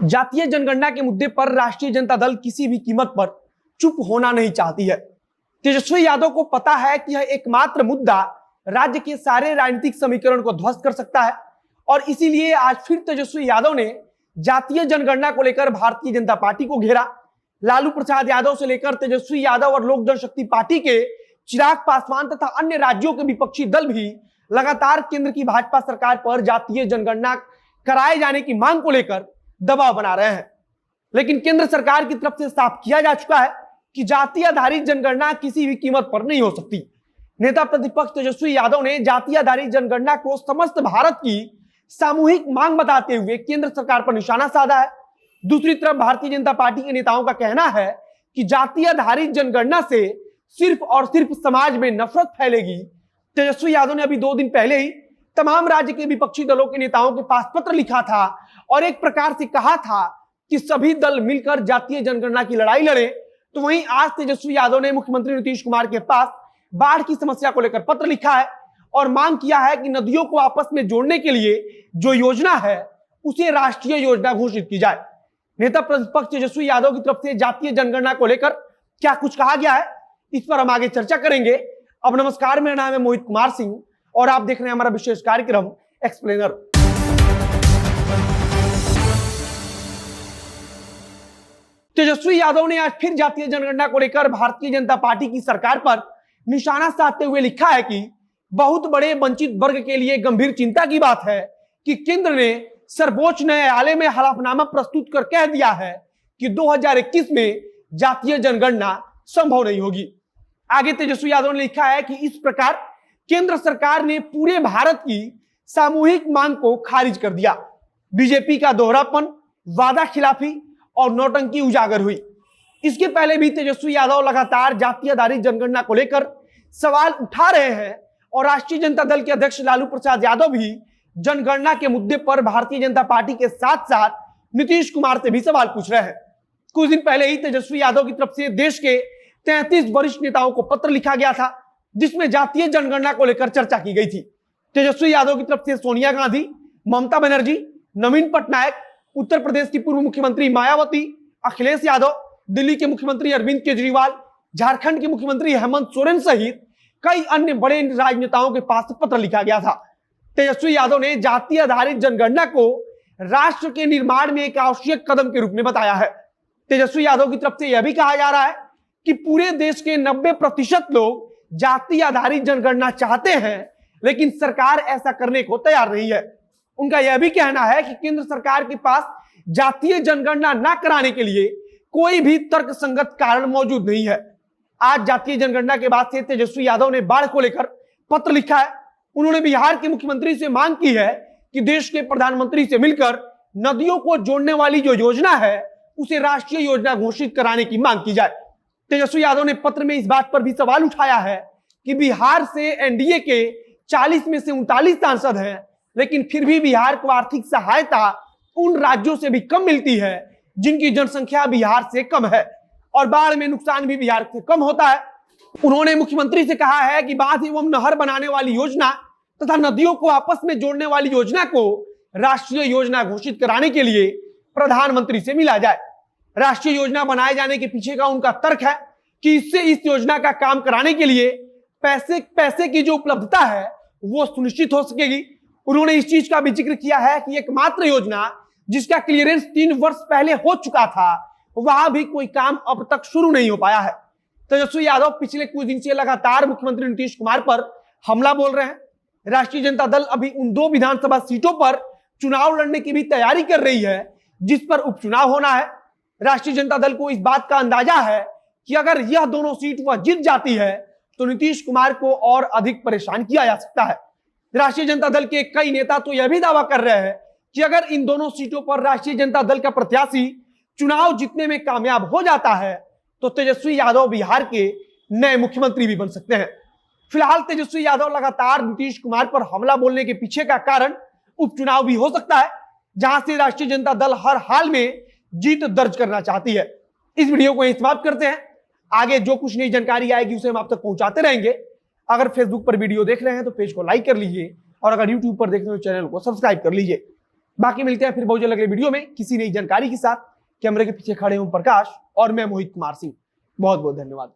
जातीय जनगणना के मुद्दे पर राष्ट्रीय जनता दल किसी भी कीमत पर चुप होना नहीं चाहती है। तेजस्वी यादव को पता है कि यह एकमात्र मुद्दा राज्य के सारे राजनीतिक समीकरण को ध्वस्त कर सकता है और इसीलिए आज फिर तेजस्वी यादव ने जातीय जनगणना को लेकर भारतीय जनता पार्टी को घेरा। लालू प्रसाद यादव से लेकर तेजस्वी यादव और लोक जनशक्ति पार्टी के चिराग पासवान तथा अन्य राज्यों के विपक्षी दल भी लगातार केंद्र की भाजपा सरकार पर जातीय जनगणना कराए जाने की मांग को लेकर दबाव बना रहे हैं। लेकिन केंद्र सरकार की तरफ से साफ किया जा चुका है कि जाति आधारित जनगणना किसी भी कीमत पर नहीं हो सकती। नेता प्रतिपक्ष तेजस्वी यादव ने जाति आधारित जनगणना को समस्त भारत की सामूहिक मांग बताते हुए केंद्र सरकार पर निशाना साधा है। दूसरी तरफ भारतीय जनता पार्टी के नेताओं का कहना है कि जाति आधारित जनगणना से सिर्फ और सिर्फ समाज में नफरत फैलेगी। तेजस्वी यादव ने अभी 2 दिन पहले ही तमाम राज्य के विपक्षी दलों के नेताओं के पास पत्र लिखा था और एक प्रकार से कहा था कि सभी दल मिलकर जातीय जनगणना की लड़ाई लड़े। तो वहीं आज तेजस्वी यादव ने मुख्यमंत्री नीतीश कुमार के पास बाढ़ की समस्या को लेकर पत्र लिखा है और मांग किया है कि नदियों को आपस में जोड़ने के लिए जो योजना है उसे राष्ट्रीय योजना घोषित की जाए। नेता प्रतिपक्ष तेजस्वी यादव की तरफ से जातीय जनगणना को लेकर क्या कुछ कहा गया है, इस पर हम आगे चर्चा करेंगे। अब नमस्कार, मेरा नाम है मोहित कुमार सिंह और आप देख रहे हैं हमारा विशेष कार्यक्रम एक्सप्लेनर। तेजस्वी यादव ने आज फिर जातीय जनगणना को लेकर भारतीय जनता पार्टी की सरकार पर निशाना साधते हुए लिखा है कि बहुत बड़े वंचित वर्ग के लिए गंभीर चिंता की बात है कि केंद्र ने सर्वोच्च न्यायालय में हलफनामा प्रस्तुत कर कह दिया है कि 2021 में जातीय जनगणना संभव नहीं होगी। आगे तेजस्वी यादव ने लिखा है कि इस प्रकार केंद्र सरकार ने पूरे भारत की सामूहिक मांग को खारिज कर दिया। बीजेपी का दोहरापन, वादा खिलाफी और नौटंकी उजागर हुई। इसके पहले भी तेजस्वी यादव लगातार जातीय आधारित जनगणना को लेकर सवाल उठा रहे हैं और राष्ट्रीय जनता दल के अध्यक्ष लालू प्रसाद यादव भी जनगणना के मुद्दे पर भारतीय जनता पार्टी के साथ साथ नीतीश कुमार से भी सवाल पूछ रहे हैं। कुछ दिन पहले ही तेजस्वी यादव की तरफ से देश के 33 वरिष्ठ नेताओं को पत्र लिखा गया था जिसमें जातीय जनगणना को लेकर चर्चा की गई थी। तेजस्वी यादव की तरफ से सोनिया गांधी, ममता बनर्जी, नवीन पटनायक, उत्तर प्रदेश की पूर्व मुख्यमंत्री मायावती, अखिलेश यादव, दिल्ली के मुख्यमंत्री अरविंद केजरीवाल, झारखंड के मुख्यमंत्री हेमंत सोरेन सहित कई अन्य बड़े राजनेताओं के पास पत्र लिखा गया था। तेजस्वी यादव ने जातीय आधारित जनगणना को राष्ट्र के निर्माण में एक आवश्यक कदम के रूप में बताया है। तेजस्वी यादव की तरफ से यह भी कहा जा रहा है कि पूरे देश के 90% लोग जाति आधारित जनगणना चाहते हैं लेकिन सरकार ऐसा करने को तैयार नहीं है। उनका यह भी कहना है कि केंद्र सरकार के पास जातीय जनगणना न कराने के लिए कोई भी तर्कसंगत कारण मौजूद नहीं है। आज जातीय जनगणना के बाद से तेजस्वी यादव ने बाढ़ को लेकर पत्र लिखा है। उन्होंने बिहार के मुख्यमंत्री से मांग की है कि देश के प्रधानमंत्री से मिलकर नदियों को जोड़ने वाली जो योजना है उसे राष्ट्रीय योजना घोषित कराने की मांग की जाए। तेजस्वी यादव ने पत्र में इस बात पर भी सवाल उठाया है कि बिहार से एनडीए के 40 में से 39 सांसद हैं लेकिन फिर भी बिहार को आर्थिक सहायता उन राज्यों से भी कम मिलती है जिनकी जनसंख्या बिहार से कम है और बाढ़ में नुकसान भी बिहार से कम होता है। उन्होंने मुख्यमंत्री से कहा है कि बांध एवं नहर बनाने वाली योजना तथा नदियों को आपस में जोड़ने वाली योजना को राष्ट्रीय योजना घोषित कराने के लिए प्रधानमंत्री से मिला जाए। राष्ट्रीय योजना बनाए जाने के पीछे का उनका तर्क है कि इससे इस योजना का काम कराने के लिए पैसे की जो उपलब्धता है वो सुनिश्चित हो सकेगी। उन्होंने इस चीज का भी जिक्र किया है कि एकमात्र योजना जिसका क्लियरेंस 3 वर्ष पहले हो चुका था वहां भी कोई काम अब तक शुरू नहीं हो पाया है। तेजस्वी यादव पिछले कुछ दिन से लगातार मुख्यमंत्री नीतीश कुमार पर हमला बोल रहे हैं। राष्ट्रीय जनता दल अभी उन 2 विधानसभा सीटों पर चुनाव लड़ने की भी तैयारी कर रही है जिस पर उपचुनाव होना है। राष्ट्रीय जनता दल को इस बात का अंदाजा है कि अगर यह दोनों सीट वह जीत जाती है तो नीतीश कुमार को और अधिक परेशान किया जा सकता है। राष्ट्रीय जनता दल के कई नेता तो यह भी दावा कर रहे हैं कि अगर इन दोनों सीटों पर राष्ट्रीय जनता दल का प्रत्याशी चुनाव जीतने में कामयाब हो जाता है तो तेजस्वी यादव बिहार के नए मुख्यमंत्री भी बन सकते हैं। फिलहाल तेजस्वी यादव लगातार नीतीश कुमार पर हमला बोलने के पीछे का कारण उपचुनाव भी हो सकता है जहां से राष्ट्रीय जनता दल हर हाल में जीत दर्ज करना चाहती है। इस वीडियो को यहीं समाप्त करते हैं। आगे जो कुछ नई जानकारी आएगी उसे हम आप तक पहुंचाते रहेंगे। अगर फेसबुक पर वीडियो देख रहे हैं तो पेज को लाइक कर लीजिए और अगर यूट्यूब पर देख रहे हो चैनल को सब्सक्राइब कर लीजिए। बाकी मिलते हैं फिर बहुत जल्द अगले वीडियो में किसी नई जानकारी के साथ। कैमरे के पीछे खड़े हूं प्रकाश और मैं मोहित कुमार सिंह। बहुत बहुत धन्यवाद।